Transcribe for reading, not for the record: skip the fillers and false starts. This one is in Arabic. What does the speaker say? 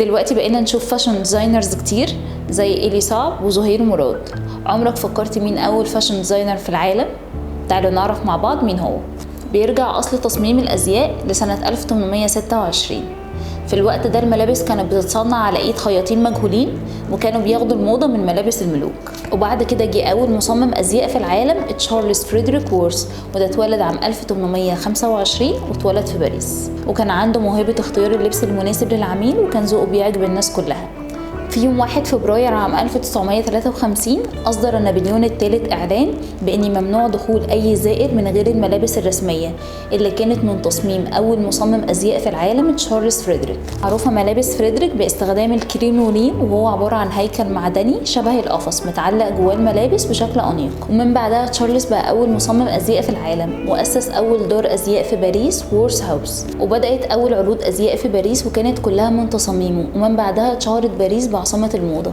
دلوقتي بقينا نشوف فاشن ديزاينرز كتير زي إيلي صعب وزهير مراد. عمرك فكرت مين أول فاشن ديزاينر في العالم؟ تعالوا نعرف مع بعض مين هو. بيرجع أصل تصميم الأزياء لسنة 1826. في الوقت ده الملابس كانت بتتصنع على ايد خياطين مجهولين، وكانوا بياخدوا الموضة من ملابس الملوك. وبعد كده جه اول مصمم ازياء في العالم تشارلز فريدريك وورث، وده اتولد عام 1825 واتولد في باريس، وكان عنده موهبة اختيار اللبس المناسب للعميل، وكان ذوقه بيعجب الناس كلها. في يوم 1 فبراير عام 1953 أصدر نابليون الثالث إعلان بأن ممنوع دخول أي زائر من غير الملابس الرسمية اللي كانت من تصميم أول مصمم أزياء في العالم تشارلز فريدريك. معروفة ملابس فريدريك باستخدام الكرينولين، وهو عبارة عن هيكل معدني شبه القفص متعلق جواه الملابس بشكل أنيق. ومن بعدها تشارلز بقى أول مصمم أزياء في العالم، وأسس أول دار أزياء في باريس وورث هاوس، وبدأت أول عروض أزياء في باريس وكانت كلها من تصاميمه. ومن بعدها اتشهرت باريس بعاصمة الموضة.